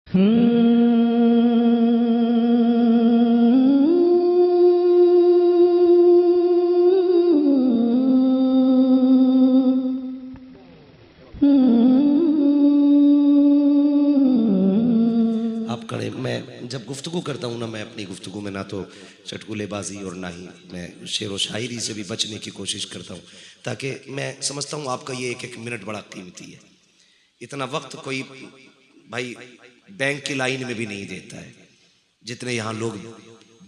आप करें। मैं जब गुफ्तगू करता हूँ ना, मैं अपनी गुफ्तगू में ना तो चटकुलेबाजी और ना ही मैं शेर व शायरी से भी बचने की कोशिश करता हूँ, ताकि मैं समझता हूँ आपका ये एक एक मिनट बड़ा कीमती है। इतना वक्त कोई भाई बैंक की लाइन में भी नहीं देता है जितने यहाँ लोग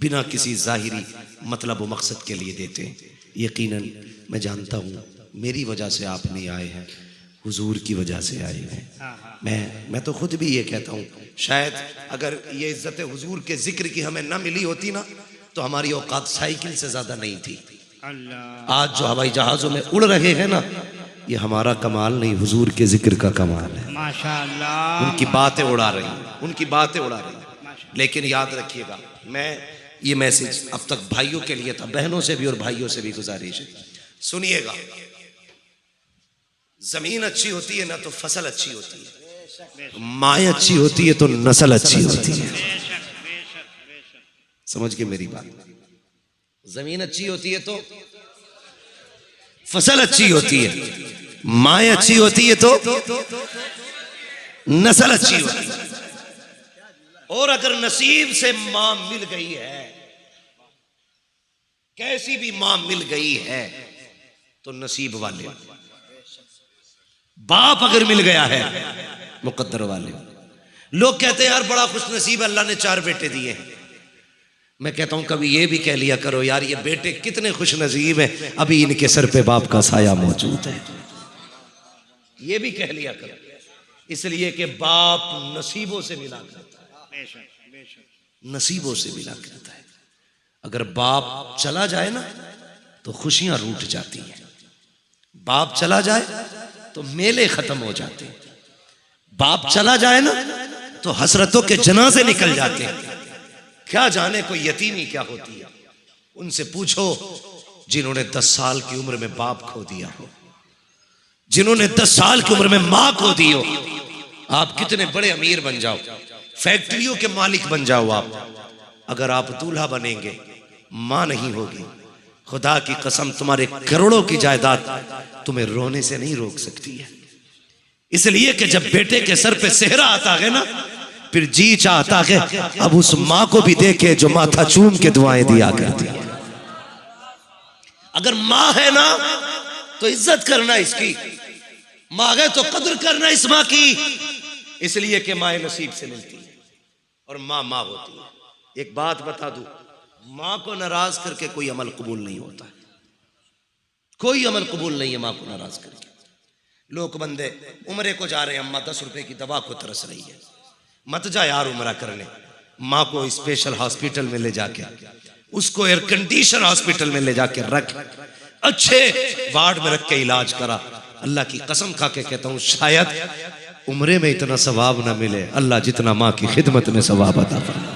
बिना किसी जाहिरी मतलब व मकसद के लिए देते हैं। यकीनन मैं जानता हूँ मेरी वजह से आप नहीं आए हैं, हुजूर की वजह से आए हैं। मैं तो खुद भी ये कहता हूँ, शायद अगर ये इज्जत हुजूर के जिक्र की हमें ना मिली होती ना तो हमारी औकात साइकिल से ज्यादा नहीं थी। आज जो हवाई जहाजों में उड़ रहे हैं ना, ये हमारा कमाल नहीं, हुजूर के जिक्र का कमाल है। माशाअल्लाह। उनकी बातें उड़ा रही, उनकी बातें उड़ा रही। लेकिन याद रखिएगा, मैं ये मैसेज अब तक भाइयों के लिए था, बहनों से भी और भाइयों से भी गुजारिश है, सुनिएगा। जमीन अच्छी होती है ना तो फसल अच्छी होती है, माँ अच्छी होती है तो नस्ल अच्छी होती है। समझ के मेरी बात, जमीन अच्छी होती है तो फसल अच्छी होती है, माँ अच्छी होती है तो नस्ल अच्छी होती है। और अगर नसीब से माँ मिल गई है, कैसी भी माँ मिल गई है तो नसीब वाले। बाप अगर मिल गया है मुकद्दर वाले। लोग कहते हैं यार बड़ा खुश नसीब, अल्लाह ने 4 बेटे दिए हैं। मैं कहता हूं कभी ये भी कह लिया करो यार ये बेटे कितने खुश नसीब हैं, अभी इनके सर पे बाप का साया मौजूद है। ये भी कह लिया करो, इसलिए कि बाप नसीबों से मिला करता है, नसीबों से मिला करता है। अगर बाप चला जाए ना तो खुशियां रूठ जाती हैं, बाप चला जाए तो मेले खत्म हो जाते हैं, बाप चला जाए ना तो हसरतों के जनाजे निकल जाते हैं। क्या जाने कोई यतीमी क्या होती है, उनसे पूछो जिन्होंने 10 साल की उम्र में बाप खो दिया हो, जिन्होंने 10 साल की उम्र में मां खो दी हो। आप कितने बड़े अमीर बन जाओ, फैक्ट्रियों के मालिक बन जाओ आप, अगर आप दूल्हा बनेंगे मां नहीं होगी, खुदा की कसम तुम्हारे करोड़ों की जायदाद तुम्हें रोने से नहीं रोक सकती है। इसलिए कि जब बेटे के सर पे सेहरा आता है ना, फिर जी चाहता है अब उस मां को भी देखे जो माथा चूम के दुआएं दिया करती है। अगर मां है ना तो इज्जत करना इसकी, मां है तो कदर करना इस मां की, इसलिए कि मां नसीब से मिलती है और मां मां होती है। एक बात बता दूं, मां को नाराज करके कोई अमल कबूल नहीं होता, कोई अमल कबूल नहीं है मां को नाराज करके। लोग बंदे उम्रे को जा रहे हैं, अम्मा 10 रुपए की दवा को तरस रही है, मत जा यार उम्रा करने, माँ को स्पेशल हॉस्पिटल में ले जाके, उसको एयर कंडीशन हॉस्पिटल में ले जाके रख, अच्छे वार्ड में रख के इलाज करा। अल्लाह की कसम खा के कहता हूँ शायद उम्रे में इतना सवाब ना मिले अल्लाह जितना माँ की खिदमत में सवाब अता फरमा।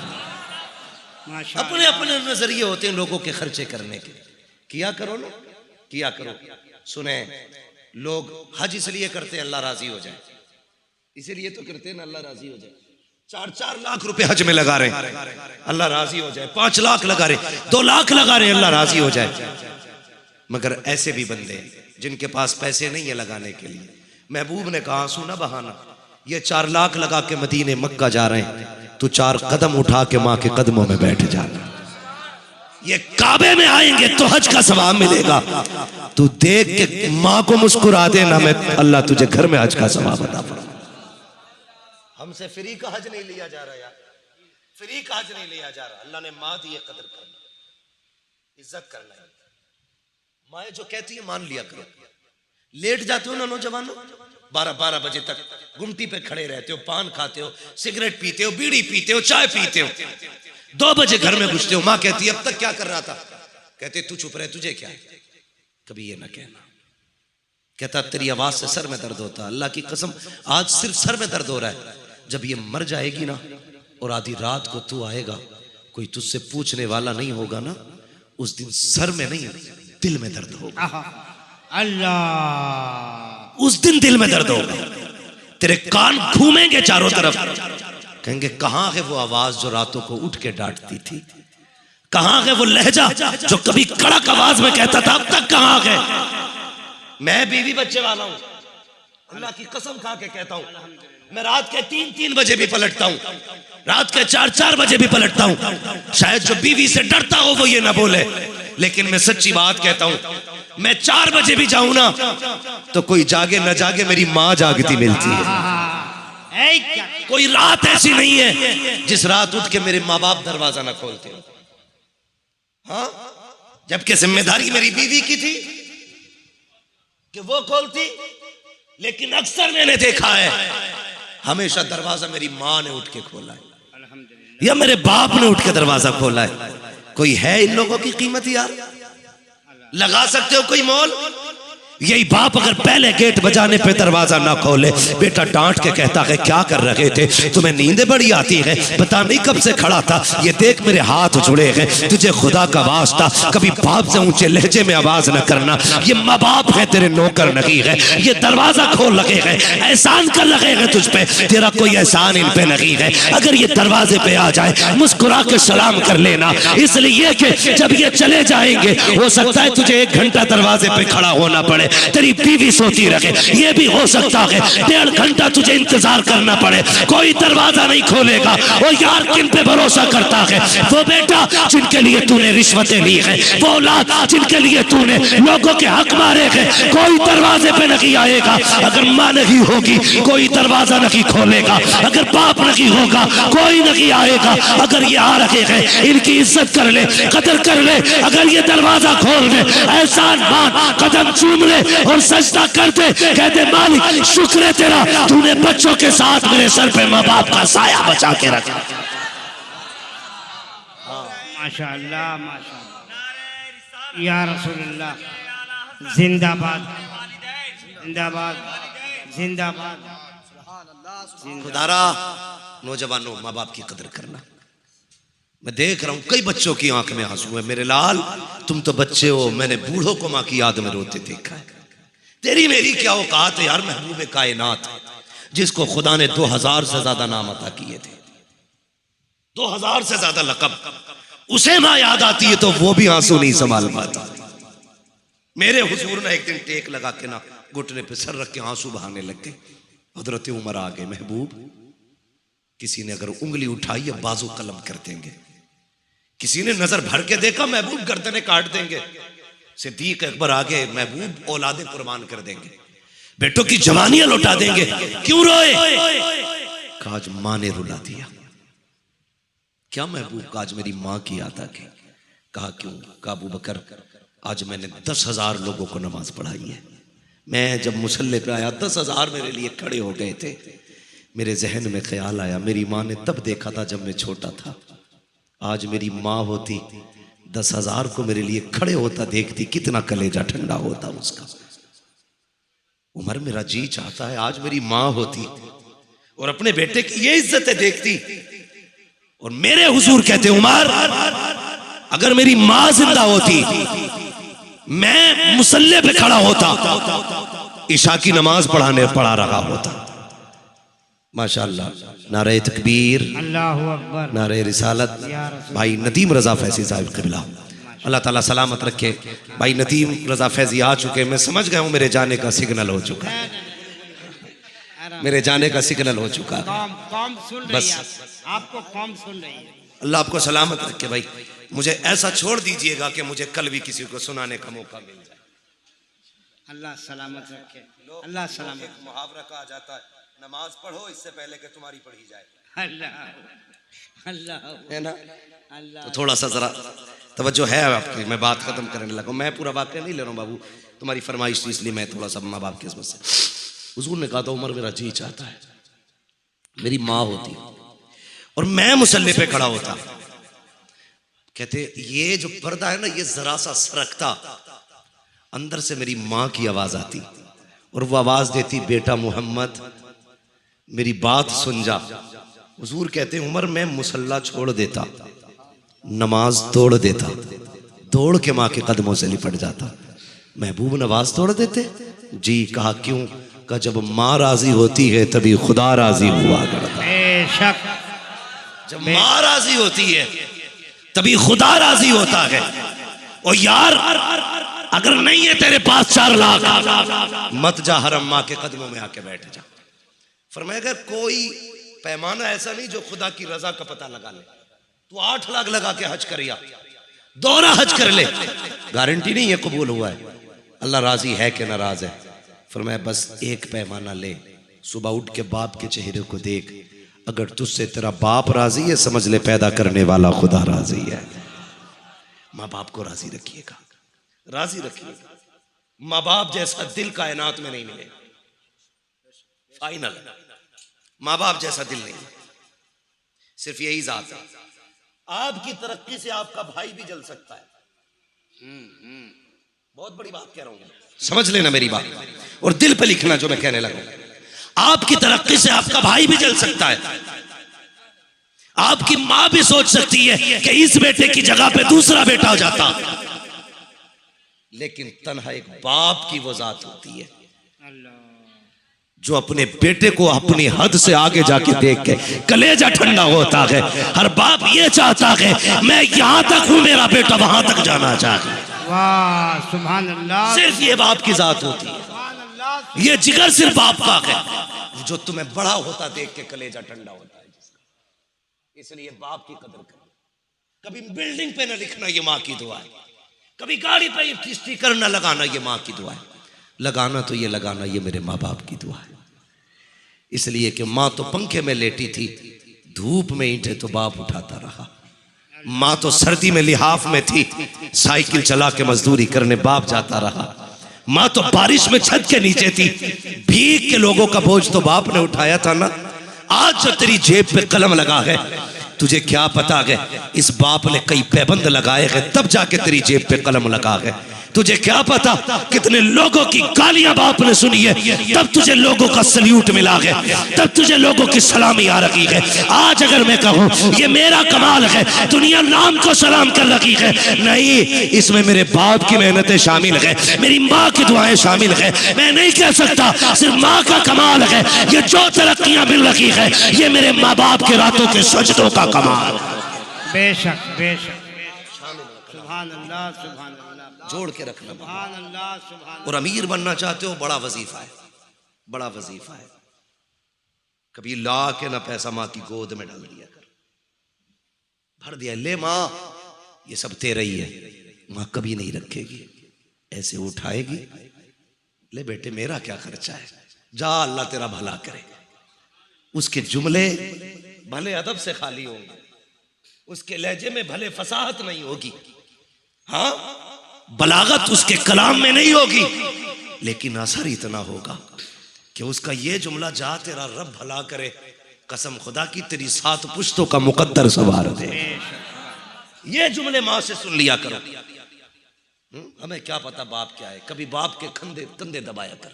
अपने अपने नजरिए होते हैं लोगों के खर्चे करने के, किया करो ना, किया करो। सुने, लोग हज इसलिए करते हैं अल्लाह राजी हो जाए, इसीलिए तो करते हैं ना अल्लाह राजी हो जाए। 4-4 लाख रुपए हज में लगा रहे अल्लाह राजी हो जाए, 5 लाख लगा रहे, 2 लाख लगा रहे अल्लाह राजी हो जाए। मगर ऐसे भी बंदे जिनके पास पैसे नहीं है लगाने के लिए, महबूब ने कहा सुना बहाना, ये 4 लाख लगा के मदीने मक्का जा रहे हैं, तो 4 कदम उठा के माँ के कदमों में बैठ जाना। ये काबे में आएंगे तो हज का सवाब मिलेगा, तू देख के माँ को मुस्कुरा देना, मैं अल्लाह तुझे घर में हज का सवाब अता फरमा। हमसे फ्री का हज नहीं लिया जा रहा यार, फ्री का हज नहीं लिया जा रहा। अल्लाह ने माँ दी कदर करना, इज्जत करना है। माँ जो कहती है मान लिया करो। लेट जाते हो ना नौजवानों, 12-12 बजे तक गुमटी पे खड़े रहते हो, पान खाते हो, सिगरेट पीते हो, बीड़ी पीते हो, चाय पीते हो, 2 बजे घर में घुसते हो। माँ कहती है अब तक क्या कर रहा था, कहते तू चुप रहे, तुझे क्या। कभी ये ना कहना, कहता तेरी आवाज से सर में दर्द होता। अल्लाह की कसम आज सिर्फ सर में दर्द हो रहा है, जब ये मर जाएगी ना और आधी रात को तू आएगा, कोई तुझसे पूछने वाला नहीं होगा ना, उस दिन सर में नहीं दिल में दर्द होगा। अल्लाह, उस दिन दिल में दर्द होगा, तेरे कान घूमेंगे चारों तरफ, कहेंगे कहाँ है वो आवाज जो रातों को उठ के डांटती थी, कहाँ है वो लहजा जो कभी कड़क आवाज में कहता था, अब तक कहाँ है। मैं बीवी बच्चे वाला हूं, अल्लाह की कसम खा के कहता हूं, मैं रात के 3-3 बजे भी पलटता हूं, रात के 4-4 बजे भी पलटता हूं। शायद जो बीवी से डरता हो वो ये ना बोले, लेकिन मैं सच्ची बात कहता हूं, मैं 4 बजे भी जाऊं ना तो कोई जागे न जागे मेरी माँ जागती मिलती है। कोई रात ऐसी नहीं है जिस रात उठ के मेरे माँ बाप दरवाजा ना खोलते हो। हाँ, जबकि जिम्मेदारी मेरी बीवी की थी कि वो खोलती, लेकिन अक्सर मैंने देखा है हमेशा दरवाजा मेरी माँ ने उठ के खोला है या मेरे बाप ने उठ के दरवाजा खोला है। कोई है इन लोगों की कीमत यार? लगा सकते हो कोई मोल? यही बाप अगर पहले गेट बजाने पे दरवाजा ना खोले, बेटा डांट के कहता है क्या कर रहे थे, तुम्हें नींदें बड़ी आती है, पता नहीं कब से खड़ा था, ये देख मेरे हाथ जुड़े हैं, तुझे खुदा का वास्ता कभी बाप से ऊंचे लहजे में आवाज न करना, ये माँ बाप है तेरे नौकर नहीं है, ये दरवाजा खोल लगे हैं, एहसान कर लगे हैं तुझ पे, तेरा कोई एहसान इन पे नहीं है। अगर ये दरवाजे पे आ जाए मुस्कुरा के सलाम कर लेना, इसलिए कि जब ये चले जाएंगे हो सकता है तुझे 1 घंटा दरवाजे पे खड़ा होना पड़े, तेरी बीवी सोती रहे, ये भी हो सकता है 1.5 घंटा तुझे इंतजार करना पड़े, कोई दरवाजा नहीं खोलेगा। वो यार किन पे भरोसा करता है? वो बेटा जिनके लिए तूने रिश्वतें ली है, वो औलाद जिनके लिए तूने लोगों के हक मारे हैं, कोई दरवाजे पे नहीं आएगा। अगर माँ नहीं होगी कोई दरवाजा नहीं खोलेगा, अगर बाप नहीं होगा कोई नहीं आएगा। अगर ये आ रहे हैं इनकी इज्जत कर ले, कदर कर ले, अगर ये दरवाजा खोल दे, एहसान मान, कदम चूम ले और सजदा कर दे, कहते मालिक शुक्र है तेरा, तूने बच्चों के साथ मेरे सर पे माँ बाप का साया बचा के रखा। माशाअल्लाह माशाअल्लाह, या रसूलुल्लाह, जिंदाबाद जिंदाबाद जिंदाबाद। खुदारा नौजवानों, माँ बाप की कदर करना। मैं देख रहा हूं कई बच्चों की आंख में आंसू है। मेरे लाल तुम तो बच्चे हो, मैंने बूढ़ों को माँ की याद में रोते देखा है। तेरी मेरी क्या औकात है यार, महबूब कायनात जिसको खुदा ने 2000 से ज्यादा नाम अता किए थे, 2000 से ज्यादा लकब, उसे माँ याद आती है तो वो भी आंसू नहीं संभाल पाता। मेरे हुजूर ने एक दिन टेक लगा के ना घुटने पे सर रख के आंसू बहाने लग गए। हजरत उमर आ गए, महबूब किसी ने अगर उंगली उठाई है बाजू कलम कर देंगे, किसी ने नजर भर के देखा महबूब गर्दनें काट देंगे। सिद्दीक अकबर आगे, महबूब औलादे कुर्बान कर देंगे, बेटों की जवानियां लौटा देंगे। क्यों रोए? कहा आज मां ने रुला दिया। क्या महबूब? का आज मेरी मां की याद आ गई। कहा क्यों? कहा अबू बकर आज मैंने 10,000 लोगों को नमाज पढ़ाई है। मैं जब मुसल्ले पे आया 10,000 मेरे लिए खड़े हो गए थे। मेरे जहन में ख्याल आया मेरी माँ ने तब देखा था जब मैं छोटा था, आज मेरी माँ होती 10,000 को मेरे लिए खड़े होता देखती, कितना कलेजा ठंडा होता उसका। उमर मेरा जी चाहता है आज मेरी माँ होती और अपने बेटे की ये इज्जतें देखती। और मेरे हुजूर कहते उमर अगर मेरी माँ जिंदा होती मैं मुसल्ले पे खड़ा होता, इशा की नमाज पढ़ा रहा होता। माशाअल्लाह, नारे तकबीर, अल्लाहु अकबर, नारे रिसालत। भाई नदीम रजा फैजी साहब क़िबला, अल्लाह ताला सलामत रखे। भाई नदीम रजा फैजी आ चुके, मैं समझ गया हूँ मेरे जाने का सिग्नल हो चुका है, मेरे जाने का सिग्नल हो चुका है। कौम सुन रही बस है, आपको कौम सुन रही है। अल्लाह आपको सलामत रखे। भाई मुझे ऐसा छोड़ दीजिएगा कि मुझे कल भी किसी को सुनाने का मौका मिल जाए। अल्लाह सलामत रखे, अल्लाह सलामत। मुहावरा कहा जाता है नमाज पढ़ो इससे पहले कि तुम्हारी पढ़ी जाए। अल्लाह अल्लाह है ना? अल्लाह। तो थोड़ा सा जरा तवज्जो है आपकी, मैं बात खत्म करने लगा। मैं पूरा वाक़या नहीं ले रहा हूँ बाबू, तुम्हारी फरमाइश थी इसलिए मैं थोड़ा सा माँ बाप की किस्मत से। हुजूर ने कहा था उमर मेरा जी चाहता है मेरी माँ होती और मैं मुसल्ले पे खड़ा होता। कहते ये जो पर्दा है ना ये जरा सा सरकता, अंदर से मेरी माँ की आवाज आती और वो आवाज देती बेटा मोहम्मद मेरी बात सुन जा। हुजूर कहते उमर मैं मुसल्ला छोड़ देता, नमाज तोड़ देता, दौड़ के माँ के कदमों से लिपट जाता। महबूब नमाज तोड़ देते? जी। कहा क्यों? कहा जब माँ राजी होती है तभी खुदा राजी हुआ करता। बेशक जब माँ राजी होती है तभी खुदा राजी होता है। और यार अगर नहीं है तेरे पास 4 लाख, मत जा हरम माँ के कदमों में आके बैठ जा। फरमाया अगर कोई पैमाना ऐसा नहीं जो खुदा की रजा का पता लगा ले, तू 8 लाख लगा के हज कर या दोहरा हज कर ले, गारंटी नहीं है कबूल हुआ है, अल्लाह राजी है कि नाराज है। फरमाया बस एक पैमाना ले, सुबह उठ के बाप के चेहरे को देख, अगर तुझसे तेरा बाप राजी है समझ ले पैदा करने वाला खुदा राजी है। माँ बाप को राजी रखिएगा, राजी रखिएगा। माँ बाप जैसा दिल कायनात में नहीं मिलेगा, फाइनल। माँ बाप जैसा दिल नहीं, सिर्फ यही जात है। आपकी तरक्की से आपका भाई भी जल सकता है। बहुत बड़ी बात कह रहा हूं, समझ लेना मेरी बात, और दिल पे लिखना जो मैं कहने लगा। आपकी तरक्की से आपका भाई भी जल सकता है। आपकी मां भी सोच सकती है कि इस बेटे की जगह पे दूसरा बेटा हो जाता, लेकिन तन्हा एक बाप की वो जात होती है जो अपने बेटे को अपनी हद से आगे जाके देख के कलेजा ठंडा होता है। हर बाप ये चाहता है मैं यहां तक हूं, मेरा बेटा वहां तक जाना चाहता। वाह सुभान अल्लाह। सिर्फ ये बाप की जात होती है, ये जिगर सिर्फ बाप का है जो तुम्हें बड़ा होता देख के कलेजा ठंडा होता है। इसलिए बाप की कदर करो। कभी बिल्डिंग पे ना लिखना ये माँ की दुआ है, कभी गाड़ी पे स्टिकर ना लगाना ये माँ की दुआ है, लगाना तो ये लगाना ये मेरे माँ बाप की दुआ है। इसलिए कि माँ तो पंखे में लेटी थी, धूप में ईंटे तो बाप उठाता रहा। माँ तो सर्दी में लिहाफ में थी, साइकिल चला के मजदूरी करने बाप जाता रहा। माँ तो बारिश में छत के नीचे थी, भीग के लोगों का बोझ तो बाप ने उठाया था ना। आज जो तेरी जेब पे कलम लगा है, तुझे क्या पता है इस बाप ने कई पैबंद लगाए हैं तब जाके तेरी जेब पे कलम लगा है। तुझे क्या पता कितने लोगों की गालियां बाप ने सुनी है तब तुझे लोगों का सल्यूट मिला है, तब तुझे लोगों की सलामी आ रही है। आज अगर मैं कहूं ये मेरा कमाल है, दुनिया नाम को सलाम कर रही है, नहीं, इसमें मेरे बाप की मेहनतें शामिल है, मेरी माँ की दुआएं शामिल है। मैं नहीं कह सकता सिर्फ माँ का कमाल है, ये जो तरक्कियां मिल रही है ये मेरे माँ बाप के रातों के सजदों का कमाल। बेशक बेशक, सुभान अल्लाह सुभान अल्लाह। जोड़ के रखना। सुभान अल्लाह सुभान। और अमीर बनना चाहते हो, बड़ा वजीफा है, बड़ा वजीफा है। कभी ला के ना पैसा माँ की गोद में डाल दिया कर, भर दिया, ले माँ ये सब तेरा ही है। माँ कभी नहीं रखेगी, ऐसे उठाएगी, ले बेटे मेरा क्या खर्चा है, जा अल्लाह तेरा भला करे। उसके जुमले भले अदब से खाली होंगे, उसके लहजे में भले फसाहत नहीं होगी, हाँ बलागत उसके कलाम में नहीं होगी, लेकिन असर इतना होगा कि उसका ये जुमला, जा तेरा रब भला करे, कसम खुदा की तेरी 7 पुश्तों का मुकद्दर सवार दे। ये जुमले माँ से सुन लिया करो। हमें क्या पता बाप क्या है। कभी बाप के कंधे दबाया कर,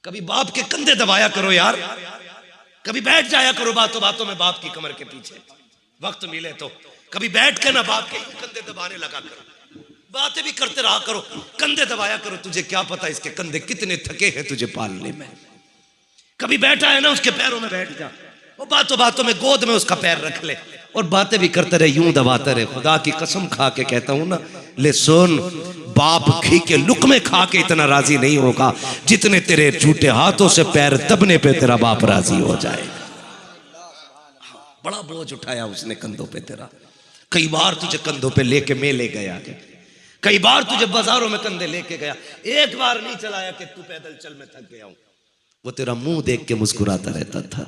कभी बाप के कंधे दबाया करो यार, कभी बैठ जाया करो बातों बातों में बाप की कमर के पीछे, वक्त मिले तो कभी बैठ के ना बाप के कंधे दबाने लगा करो, बातें भी करते रहा करो, कंधे दबाया करो। तुझे क्या पता इसके कंधे कितने थके हैं तुझे पालने में। कभी बैठा है ना उसके पैरों में बैठ जा, वो बातों बातों में गोद में उसका पैर रख ले और बातें भी करते रहे, यूं दबाते रहे। खुदा की कसम खा के कहता हूं ना, ले सुन, बाप घी के लुकमे खा के इतना राजी नहीं होगा जितने तेरे झूठे हाथों से पैर दबने पे तेरा बाप राजी हो जाए। बड़ा बोझ उठाया उसने कंधों पे तेरा। कई बार तुझे कंधों पे लेके मैं ले गया, कई बार तुझे बाजारों में कंधे लेके गया, एक बार नहीं चलाया कि तू पैदल चल मैं थक गया हूं। वो तेरा मुंह देख के मुस्कुराता रहता था,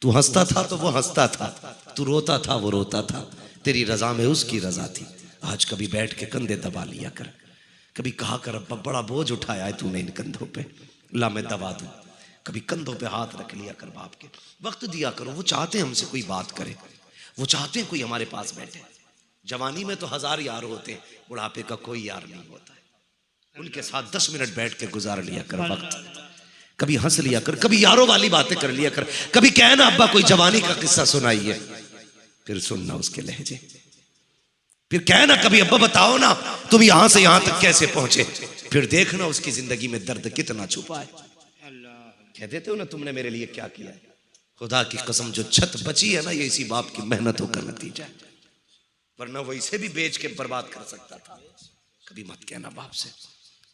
तू हंसता था तो वो हंसता था, तू रोता था वो रोता था, तेरी रजा में उसकी रजा थी। आज कभी बैठ के कंधे दबा लिया कर, कभी कहा कर अब्बा बड़ा बोझ उठाया है तूने इन कंधों पे, ला मैं दबा दूं। कभी कंधों पे हाथ रख लिया कर बाप के, वक्त दिया करो। वो चाहते हैं हमसे कोई बात करे, वो चाहते हैं कोई हमारे पास बैठे। जवानी में तो 1000 यार होते हैं, बुढ़ापे का कोई यार नहीं होता है। उनके साथ 10 मिनट बैठ के गुजार लिया कर वक्त, कभी हंस लिया कर, कभी यारों वाली बातें कर लिया कर। कभी कहना अब्बा कोई जवानी का किस्सा सुनाइए, फिर सुनना उसके लहजे। फिर कहना कभी अब्बा बताओ ना तुम यहां से यहां तक कैसे पहुंचे, फिर देखना उसकी जिंदगी में दर्द कितना छुपा है। कह देते हो ना तुमने मेरे लिए क्या किया है, खुदा की कसम जो छत बची है ना, ये इसी बाप की मेहनतों का नतीजा है, वरना वो इसे भी बेच के बर्बाद कर सकता था। कभी मत कहना बाप से,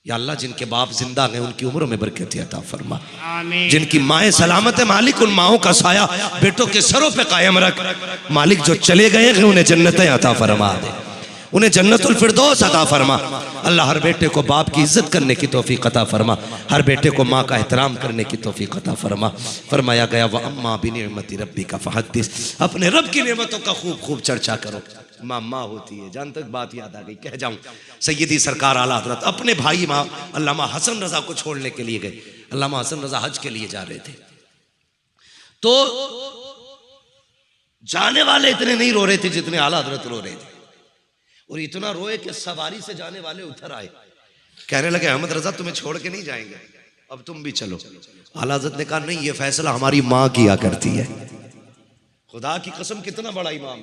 या अल्लाह जिनके बाप जिंदा हैं उनकी उम्र में बरकत अता फरमा, आमीन। जिनकी माएँ सलामत है मालिक उन माओं का साया बेटों के सरों पे कायम रख मालिक, जो चले गए हैं उन्हें जन्नतें अता फरमा दे, उन्हें जन्नतुल फिरदौस अता फरमा। अल्लाह हर बेटे को बाप की इज्जत करने की तौफीक अता फरमा, हर बेटे को माँ का एहतराम करने की तौफीक अता फरमा। फरमाया गया व अम्मा बिनिअमति रब्बिका फहद्दिस, अपने रब की नेमतों का खूब खूब चर्चा करो। माँ माँ होती है, जहाँ तक बात याद आ गई कह जाऊँ, सैयदी सरकार आला हज़रत अपने भाई माँ अल्लामा हसन रज़ा को छोड़ने के लिए गए। अल्लामा हसन रज़ा हज के लिए जा रहे थे, तो जाने वाले इतने नहीं रो रहे थे जितने आला हज़रत रो रहे थे, और इतना रोए कि सवारी से जाने वाले उतर आए, कहने लगे अहमद रजा तुम्हें छोड़ के नहीं जाएंगे, अब तुम भी चलो। आला हज़रत ने कहा नहीं, ये फैसला हमारी माँ किया करती है। खुदा की कसम कितना बड़ा इमाम,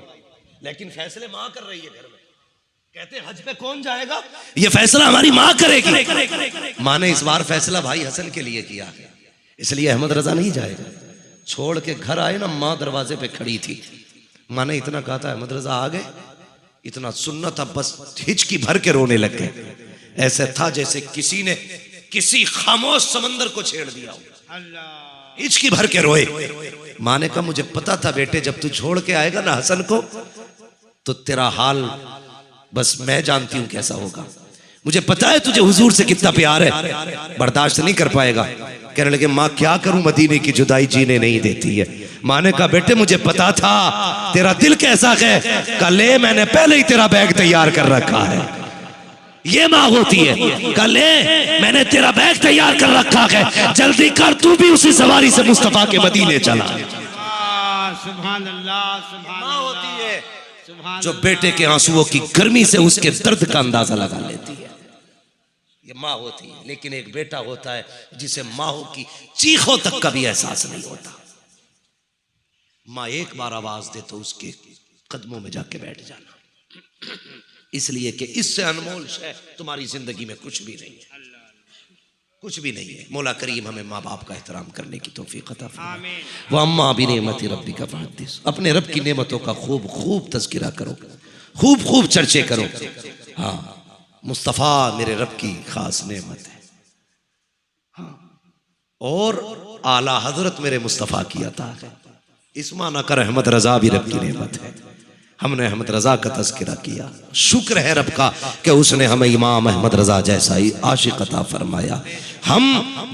लेकिन फैसले माँ कर रही है घर में। कहते हज पे कौन जाएगा, ये फैसला हमारी माँ करेगी। माँ ने इस बार फैसला भाई हसन के लिए किया, इसलिए अहमद रजा नहीं जाएगा। छोड़ के घर आए ना, माँ दरवाजे पे खड़ी थी, माँ ने इतना कहा था अहमद रजा आ गए, इतना सुनना था बस हिचकी भर के रोने लग गए। ऐसे था जैसे किसी ने किसी खामोश समंदर को छेड़ दिया हो, हिचकी भर के रोए। माँ ने कहा मुझे पता था बेटे, जब तू छोड़ के आएगा ना हसन को, तो तेरा हाल बस मैं जानती हूं कैसा होगा। मुझे पता है तुझे हुजूर से कितना प्यार है, बर्दाश्त नहीं कर पाएगा। कहने लगे माँ क्या करूं, मदीने की जुदाई जीने नहीं देती है। माँ ने कहा बेटे मुझे पता था तेरा दिल कैसा है, कल मैंने पहले ही तेरा बैग तैयार कर रखा है। ये माँ होती है, कल मैंने तेरा बैग तैयार कर रखा है, जल्दी कर तू भी उसी सवारी से मुस्तफा के मदीने चला। सुभान अल्लाह, सुभान माँ होती है सुभान जो बेटे के आंसुओं की गर्मी से उसके दर्द का अंदाजा लगा लेती है, ये माँ होती है। लेकिन एक बेटा होता है जिसे माँ की चीखों तक का भी एहसास नहीं होता। माँ एक बार आवाज दे तो उसके कदमों में जाके बैठ जाना, इसलिए कि इससे अनमोल शय तुम्हारी जिंदगी में कुछ भी नहीं है, कुछ भी नहीं है। मौला करीम हमें माँ बाप का एहतराम करने की तौफीक अता फरमाए। व अम्मा बिनिअमति रब्बिका फहद्दिस, अपने रब की नेमतों का खूब खूब तज़किरा करो, खूब खूब चर्चे करो। हाँ, मुस्तफ़ा मेरे रब की खास नेमत है, हाँ, और आला हजरत मेरे मुस्तफ़ा की अता है। इस माना कर अहमद रजा भी रब की नेमत है। हमने अहमद रजा का तज़किरा किया, शुक्र है रब का कि उसने हमें इमाम अहमद रजा जैसा ही आशिक अता फरमाया। हम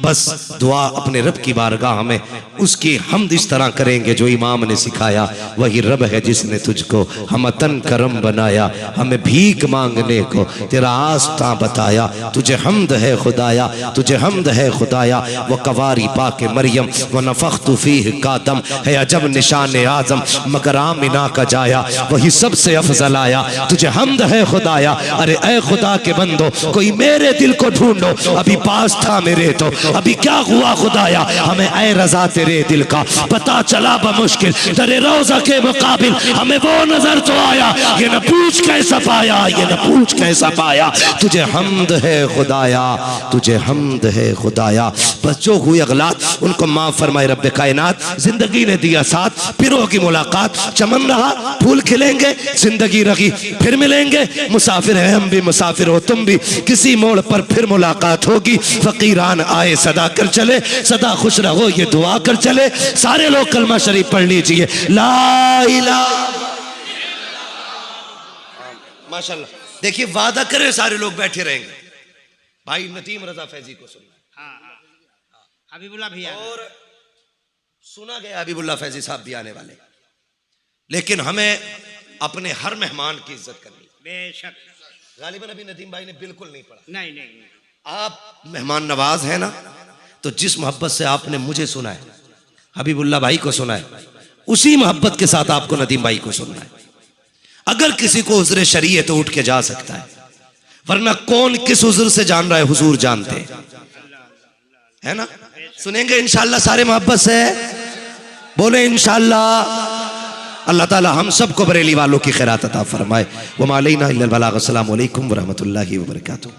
बस दुआ अपने रब की बारगाह में उसकी हमद इस तरह करेंगे जो इमाम ने सिखाया, वही रब है जिसने तुझको हमतन करम बनाया, हमें भीख मांगने को तेरा आस्था बताया। तुझे हमद है खुदाया, तुझे हमद है खुदाया। वो कवारी पाके मरियम व नफ़ख्तु फीह कादम है अजब निशान आज़म, मगर आमिना का जाया वही सबसे अफजल आया। तुझे हमद है खुदाया, अरे ए खुदा के बंदो कोई मेरे दिल को ढूंढो, अभी पास था मेरे तो अभी क्या हुआ खुदाया, हमें ए रजा तेरे दिल का पता चला बमुश्किल, तेरे रोजा के मुकाबिल हमें वो नजर तो आया, ये न पूछ कैसा पाया, ये न पूछ कैसा पाया। तुझे हमद है खुदाया, तुझे हमद है खुदाया। बस जो हुई अगलात उनको माफ फरमाए रब्बे कायनात। जिंदगी ने दिया साथ, फिर होगी मुलाकात, चमन रहा फूल खिलेंगे, जिंदगी रही फिर मिलेंगे। मुसाफिर है हम भी, मुसाफिर हो तुम भी, किसी मोड़ पर फिर मुलाकात होगी। फकीरान आए सदा कर चले, सदा खुश रहो ये दुआ कर चले। सारे लोग कलमा शरीफ पढ़ लीजिए, ला इलाहा। माशाल्लाह, देखिए वादा करें सारे लोग बैठे रहेंगे। भाई नतीम रजा फैजी को सुनना, हबीबुल्लाह भैया, और सुना गया हबीबुल्लाह फैजी साहब भी आने वाले, लेकिन हमें अपने हर मेहमान की इज्जत करनी। बेशक, गालिबन अभी नदीम भाई ने बिल्कुल नहीं पढ़ा। नहीं नहीं, आप मेहमान नवाज है ना, तो जिस मोहब्बत से आपने मुझे सुना है, हबीबुल्लाह भाई को सुना है, उसी मोहब्बत के साथ आपको नदीम भाई को सुनना है। अगर किसी को उज़्र शरई है तो उठ के जा सकता है, वरना कौन किस उज़्र से जान रहा है हुजूर जानते हैं, है ना। सुनेंगे इंशाअल्लाह सारे मोहब्बत से, बोले इंशाअल्लाह। अल्लाह ताला हम सबको बरेली वालों की खैरात अता फरमाए। व मा अलैना इल्लल बलाग। अस्सलामु अलैकुम व रहमतुल्लाहि व बरकातुहू।